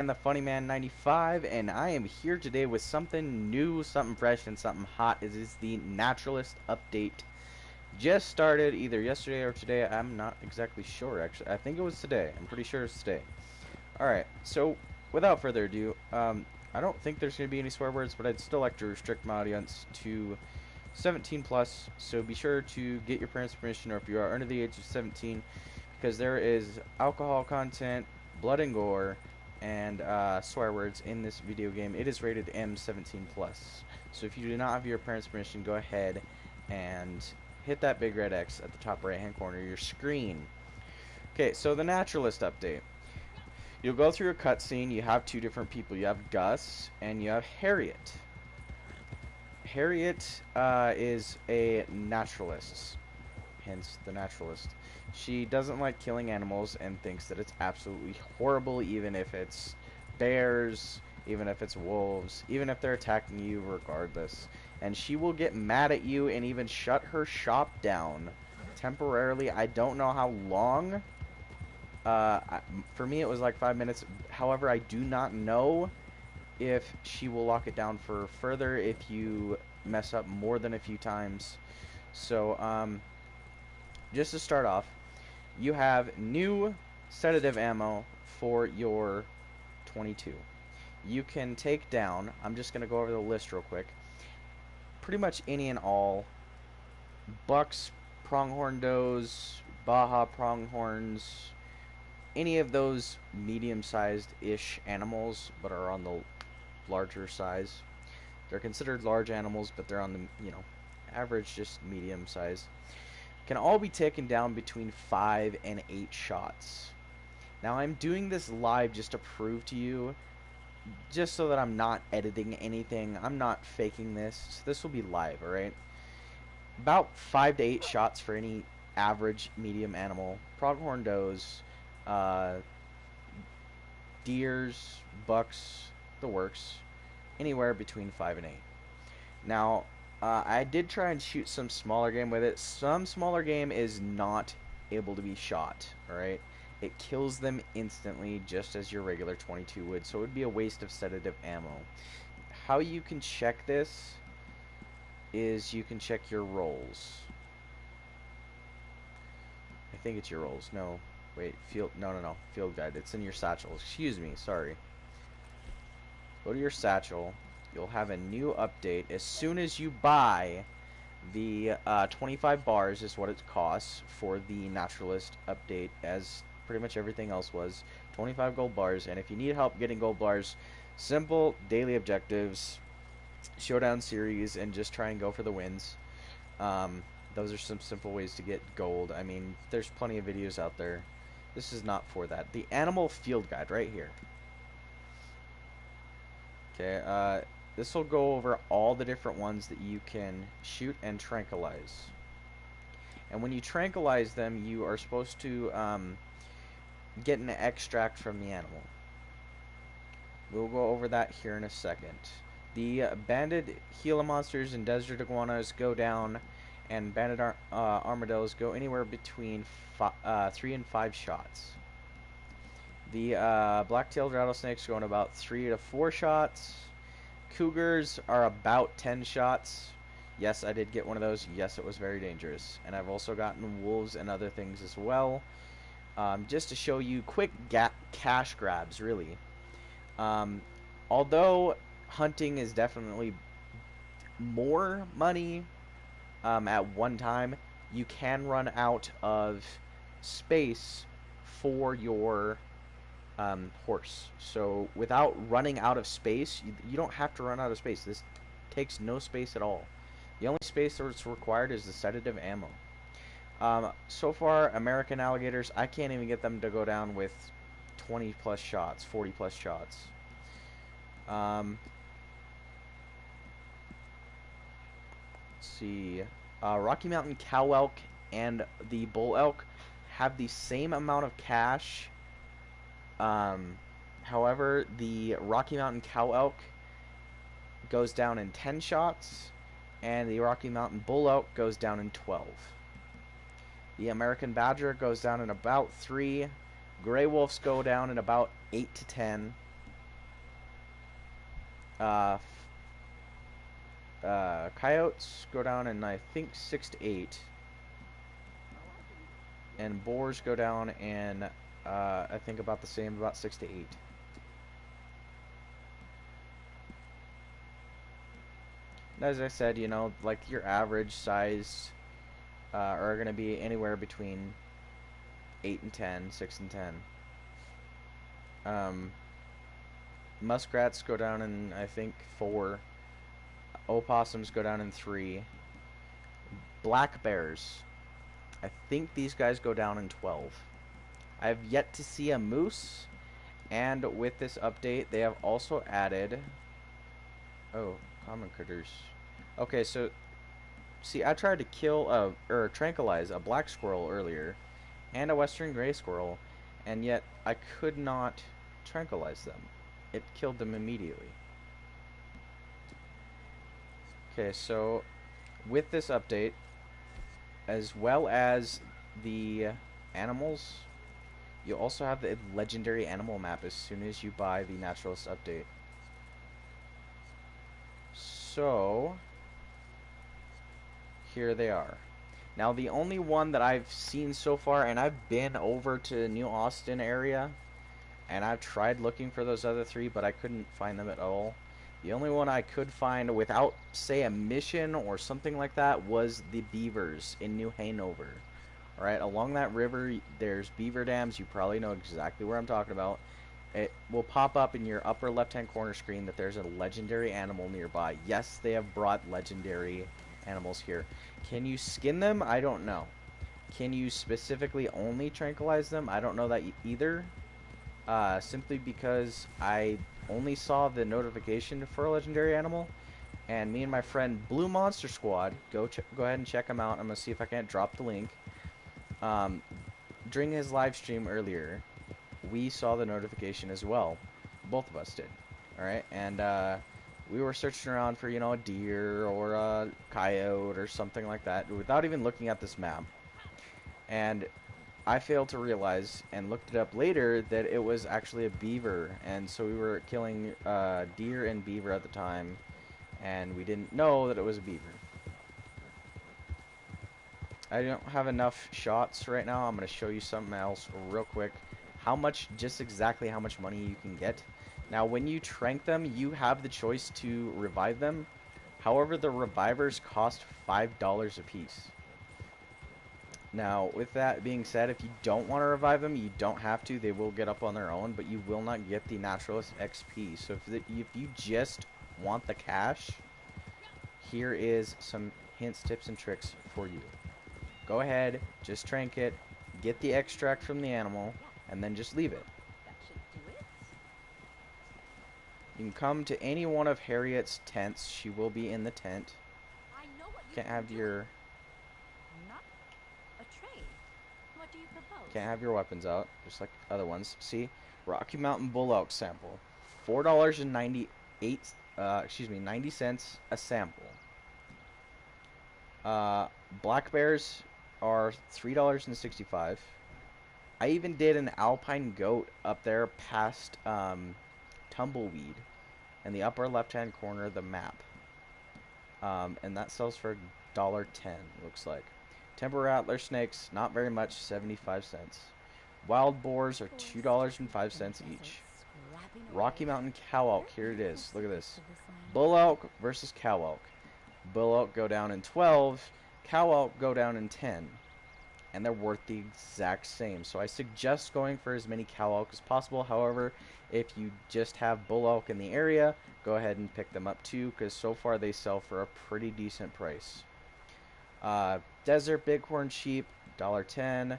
I'm the Funny Man 95, and I am here today with something new, something fresh, and something hot. It is the Naturalist update. Just started either yesterday or today. I'm not exactly sure, actually. I think it was today. I'm pretty sure it's today. Alright, so without further ado, I don't think there's going to be any swear words, but I'd still like to restrict my audience to 17 plus. So be sure to get your parents' permission, or if you are under the age of 17, because there is alcohol content, blood and gore, and swear words in this video game. It is rated M17 plus. So if you do not have your parents' permission, go ahead and hit that big red X at the top right hand corner of your screen. Okay, so the Naturalist update. You'll go through a cutscene. You have two different people. You have Gus and you have Harriet. Harriet is a naturalist, hence the Naturalist. She doesn't like killing animals and thinks that it's absolutely horrible, even if it's bears, even if it's wolves, even if they're attacking you, regardless. And she will get mad at you and even shut her shop down temporarily. I don't know how long. For me, it was like 5 minutes. However, I do not know if she will lock it down for further if you mess up more than a few times. So, just to start off, you have new sedative ammo for your 22. You can take down, I'm just going to go over the list real quick, pretty much any and all bucks, pronghorn does, Baja pronghorns, any of those medium-sized-ish animals, but are on the larger size. They're considered large animals, but they're on the, average, just medium size. Can all be taken down between 5 and 8 shots. Now I'm doing this live just to prove to you, just so that I'm not editing anything. I'm not faking this. So this will be live, alright? About 5 to 8 shots for any average medium animal. Pronghorn does, deers, bucks, the works. Anywhere between 5 and 8. Now, I did try and shoot some smaller game with it. Some smaller game is not able to be shot, alright? It kills them instantly, just as your regular 22 would, so it would be a waste of sedative ammo. How you can check this is you can check your rolls. I think it's your rolls. No, wait, no, field guide. It's in your satchel. Excuse me, sorry. Go to your satchel. You'll have a new update as soon as you buy the 25 bars is what it costs for the Naturalist update, as pretty much everything else was. 25 gold bars, and if you need help getting gold bars, simple daily objectives, showdown series, and just try and go for the wins. Those are some simple ways to get gold. I mean, there's plenty of videos out there. This is not for that. The animal field guide right here. Okay, this will go over all the different ones that you can shoot and tranquilize. And when you tranquilize them, you are supposed to get an extract from the animal. We'll go over that here in a second. The banded Gila monsters and desert iguanas go down, and banded armadillos go anywhere between 3 and 5 shots. The black-tailed rattlesnakes go in about 3 to 4 shots. Cougars are about 10 shots. Yes, I did get one of those. Yes, it was very dangerous. And I've also gotten wolves and other things as well. Just to show you quick cash grabs, really. Although hunting is definitely more money at one time, you can run out of space for your horse. So without running out of space, you don't have to run out of space. This takes no space at all. The only space that's required is the sedative ammo. So far, American alligators, I can't even get them to go down with 20 plus shots, 40 plus shots. Let's see. Rocky Mountain cow elk and the bull elk have the same amount of cash. However, the Rocky Mountain cow elk goes down in 10 shots, and the Rocky Mountain bull elk goes down in 12. The American badger goes down in about 3. Gray wolves go down in about 8 to 10. Uh, Coyotes go down in, I think, 6 to 8. And boars go down in, I think, about the same, about 6 to 8. And as I said, you know, like your average size are going to be anywhere between 8 and 10, 6 and 10. Muskrats go down in, I think, 4. Opossums go down in 3. Black bears, I think these guys go down in 12. I have yet to see a moose, and with this update, they have also added... Oh, common critters. Okay, so, see, I tried to kill, or tranquilize a black squirrel earlier, and a western gray squirrel, and yet I could not tranquilize them. It killed them immediately. Okay, so with this update, as well as the animals, you also have the legendary animal map as soon as you buy the Naturalist update. So, here they are. Now, the only one that I've seen so far, and I've been over to New Austin area, and I've tried looking for those other 3, but I couldn't find them at all. The only one I could find without, say, a mission or something like that was the beavers in New Hanover. Alright, along that river, there's beaver dams. You probably know exactly where I'm talking about. It will pop up in your upper left-hand corner screen that there's a legendary animal nearby. Yes, they have brought legendary animals here. Can you skin them? I don't know. Can you specifically only tranquilize them? I don't know that either. Simply because I only saw the notification for a legendary animal, and me and my friend Blue Monster Squad, go ahead and check him out. I'm gonna see if I can't drop the link. During his live stream earlier, we saw the notification as well. Both of us did. Alright, and we were searching around for, you know, a deer or a coyote or something like that without even looking at this map. And I failed to realize and looked it up later that it was actually a beaver, and so we were killing deer and beaver at the time, and we didn't know that it was a beaver. I don't have enough shots right now. I'm going to show you something else real quick. Just exactly how much money you can get. Now, when you trank them, you have the choice to revive them. However, the revivers cost $5 a piece. Now, with that being said, if you don't want to revive them, you don't have to. They will get up on their own, but you will not get the Naturalist XP. So if you just want the cash, here is some hints, tips, and tricks for you. Go ahead, just trank it, get the extract from the animal, and then just leave it. You can come to any one of Harriet's tents. She will be in the tent. Can't have your... Can't have your weapons out, just like other ones. See, Rocky Mountain Bull Elk sample, $4.98. 90 cents a sample. Black bears are $3.65. I even did an alpine goat up there past tumbleweed, in the upper left-hand corner of the map, and that sells for $1.10. Looks like. Timber rattler snakes, not very much, 75 cents. Wild boars are $2.05 each. Rocky Mountain cow elk, here it is. Look at this. Bull elk versus cow elk. Bull elk go down in 12, cow elk go down in 10. And they're worth the exact same. So I suggest going for as many cow elk as possible. However, if you just have bull elk in the area, go ahead and pick them up too, because so far they sell for a pretty decent price. Desert bighorn sheep, $1.10.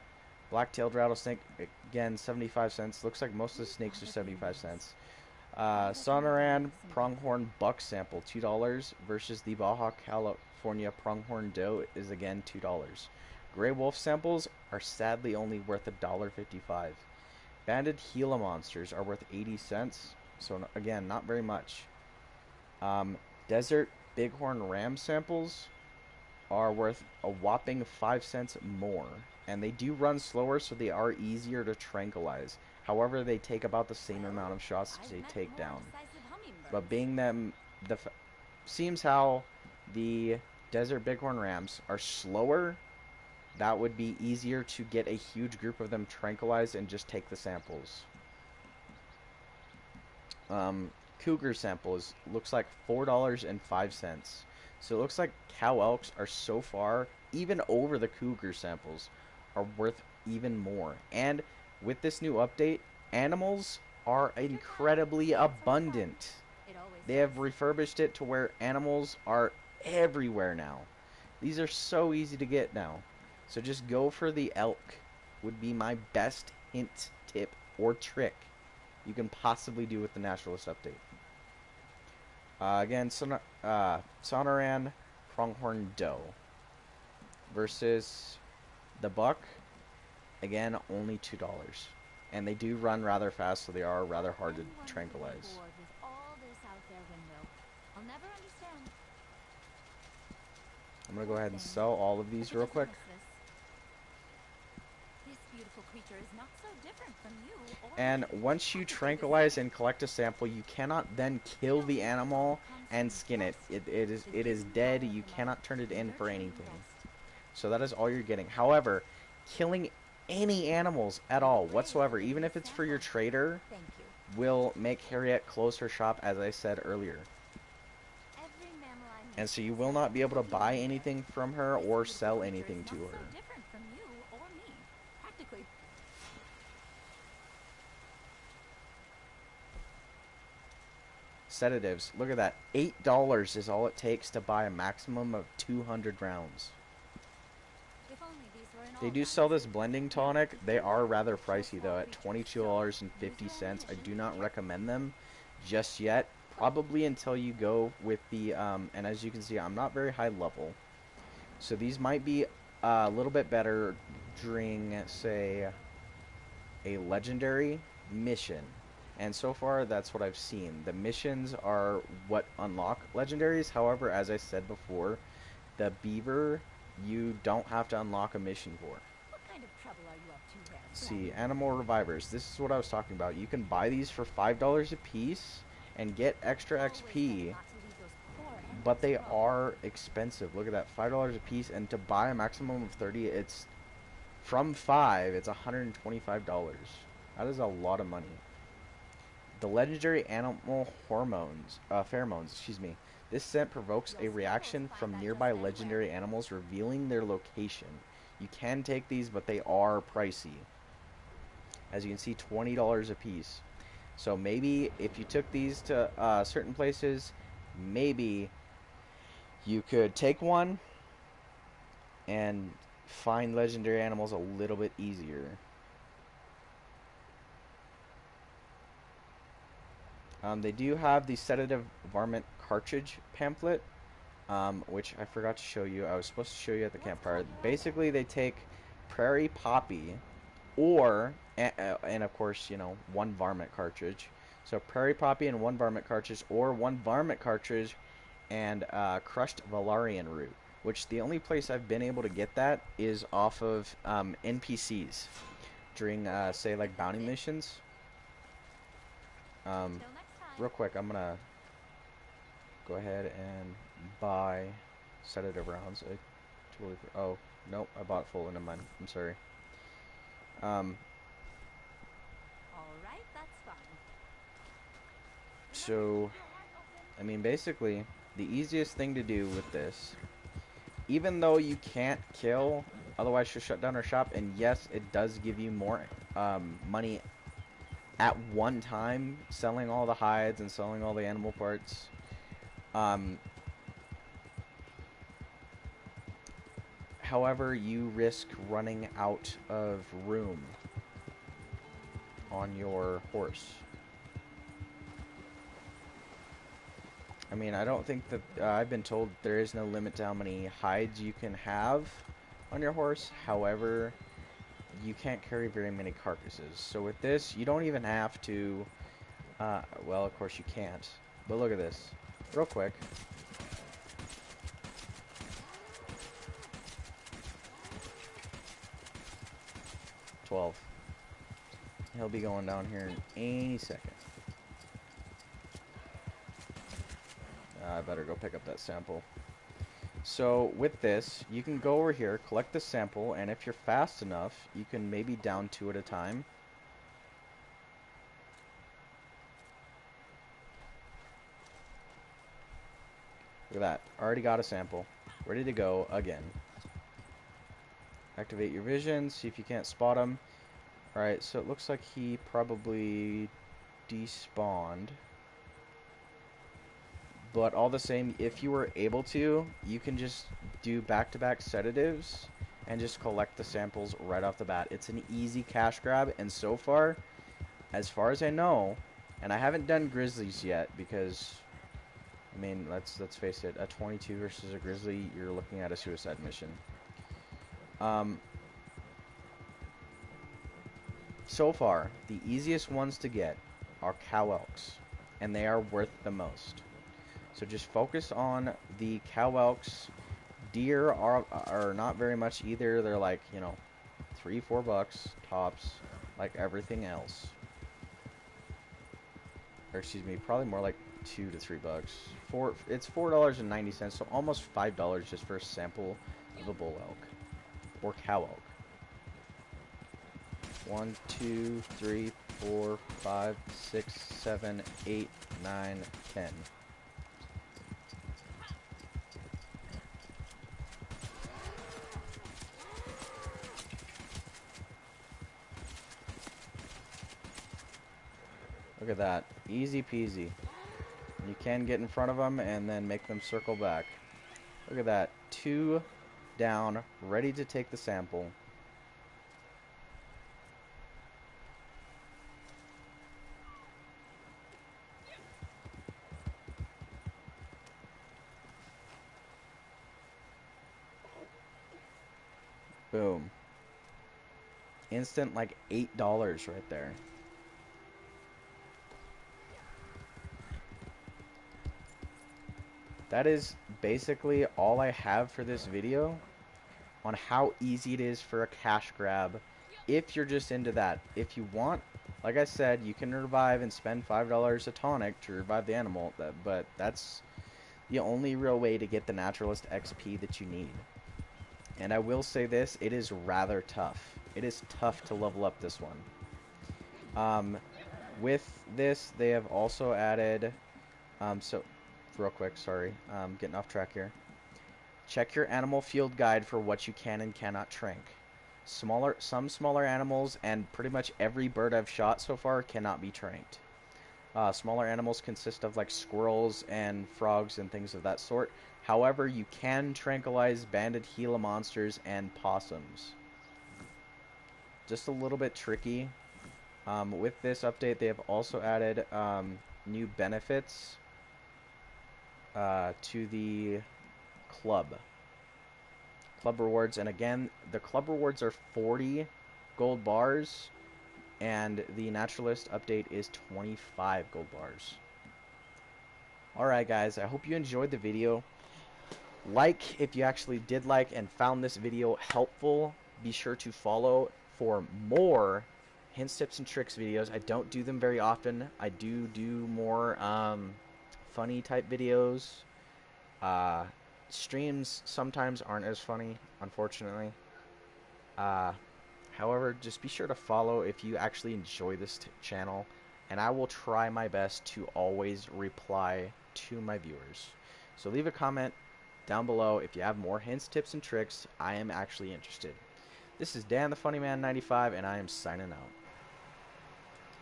Black-tailed rattlesnake, again, 75 cents. Looks like most of the snakes are 75 cents. Sonoran pronghorn buck sample, $2 versus the Baja California pronghorn doe is again $2. Gray wolf samples are sadly only worth $1.55. Banded Gila monsters are worth 80 cents. So again, not very much. Desert bighorn ram samples are worth a whopping 5 cents more. And they do run slower, so they are easier to tranquilize. However, they take about the same amount of shots to take down. But being them, seems how the desert bighorn rams are slower, that would be easier to get a huge group of them tranquilized and just take the samples. Cougar samples looks like $4.05. So it looks like cow elks are so far, even over the cougar samples, are worth even more. And with this new update, animals are incredibly abundant. They have refurbished it to where animals are everywhere now. These are so easy to get now. So just go for the elk would be my best hint, tip, or trick you can possibly do with the Naturalist update. Again, Sonoran Pronghorn Doe versus the buck. Again, only $2. And they do run rather fast, so they are rather hard to tranquilize. I'm going to go ahead and sell all of these real quick. And once you tranquilize and collect a sample, you cannot then kill the animal and skin it. It is dead. You cannot turn it in for anything. So that is all you're getting. However, killing any animals at all whatsoever, even if it's for your trader, will make Harriet close her shop, as I said earlier. And so you will not be able to buy anything from her or sell anything to her. Sedatives. Look at that. $8 is all it takes to buy a maximum of 200 rounds. They do sell this blending tonic. They are rather pricey though, at $22.50. I do not recommend them just yet. Probably until you go with the, and as you can see, I'm not very high level. So these might be a little bit better during, say, a legendary mission. And so far, that's what I've seen. The missions are what unlock legendaries. However, as I said before, the beaver, you don't have to unlock a mission for. What kind of trouble are you up to there? Let's see, animal revivers. This is what I was talking about. You can buy these for $5 a piece and get extra XP, but they are expensive. Look at that, $5 a piece, and to buy a maximum of 30, it's from 5, it's $125. That is a lot of money. The legendary animal pheromones, excuse me. This scent provokes a reaction from nearby legendary animals, revealing their location. You can take these, but they are pricey. As you can see, $20 a piece. So maybe if you took these to certain places, maybe you could take one and find legendary animals a little bit easier. They do have the sedative varmint cartridge pamphlet, which I forgot to show you. I was supposed to show you at the campfire. Basically, they take prairie poppy, or and of course, you know, one varmint cartridge. So prairie poppy and one varmint cartridge, or one varmint cartridge and crushed valerian root. Which the only place I've been able to get that is off of NPCs during, say, like bounty missions. Real quick, I'm gonna go ahead and buy sedative rounds. Oh, nope, I bought full into mine. I'm sorry. Alright, that's fine. So, I mean, basically, the easiest thing to do with this, even though you can't kill, otherwise she'll shut down her shop, and yes, it does give you more money at one time, selling all the hides and selling all the animal parts. However, you risk running out of room on your horse. I mean, I don't think that I've been told there is no limit to how many hides you can have on your horse. However, you can't carry very many carcasses. So with this, you don't even have to, well, of course you can't. But look at this, real quick. He'll be going down here in any second. I better go pick up that sample. So with this, you can go over here, collect the sample, and if you're fast enough, you can maybe down 2 at a time. Look at that. Already got a sample. Ready to go again. Activate your vision, see if you can't spot him. Alright, so it looks like he probably despawned. But all the same, if you were able to, you can just do back-to-back sedatives and just collect the samples right off the bat. It's an easy cash grab, and so far as I know, and I haven't done grizzlies yet because, I mean, let's face it, a 22 versus a grizzly, you're looking at a suicide mission. So far, the easiest ones to get are cow elks, and they are worth the most. So just focus on the cow elks. Deer are not very much either. They're like, you know, $3-4 tops, like everything else. Or excuse me, probably more like $2 to $3. It's $4.90, so almost $5 just for a sample of a bull elk or cow elk. 1, 2, 3, 4, 5, 6, 7, 8, 9, 10. Look at that. Easy peasy. You can get in front of them and then make them circle back. Look at that. 2 down, ready to take the sample. Boom. Instant like $8 right there. That is basically all I have for this video on how easy it is for a cash grab if you're just into that. If you want, like I said, you can revive and spend $5 a tonic to revive the animal, but that's the only real way to get the Naturalist XP that you need. And I will say this, it is rather tough. It is tough to level up this one. With this, they have also added, so real quick, sorry, getting off track here. Check your animal field guide for what you can and cannot trank. Some smaller animals and pretty much every bird I've shot so far cannot be tranked. Smaller animals consist of like squirrels and frogs and things of that sort. However, you can tranquilize banded Gila monsters and possums. Just a little bit tricky. With this update, they have also added new benefits to the club rewards, and again, the club rewards are 40 gold bars, and the Naturalist update is 25 gold bars. Alright guys, I hope you enjoyed the video. Like if you actually did like and found this video helpful. Be sure to follow for more hints, tips, and tricks videos. I don't do them very often. I do more funny type videos. Streams sometimes aren't as funny, unfortunately. However, just be sure to follow if you actually enjoy this channel, and I will try my best to always reply to my viewers. So leave a comment down below if you have more hints, tips, and tricks. I am actually interested. This is Dan the Funny Man 95, and I am signing out.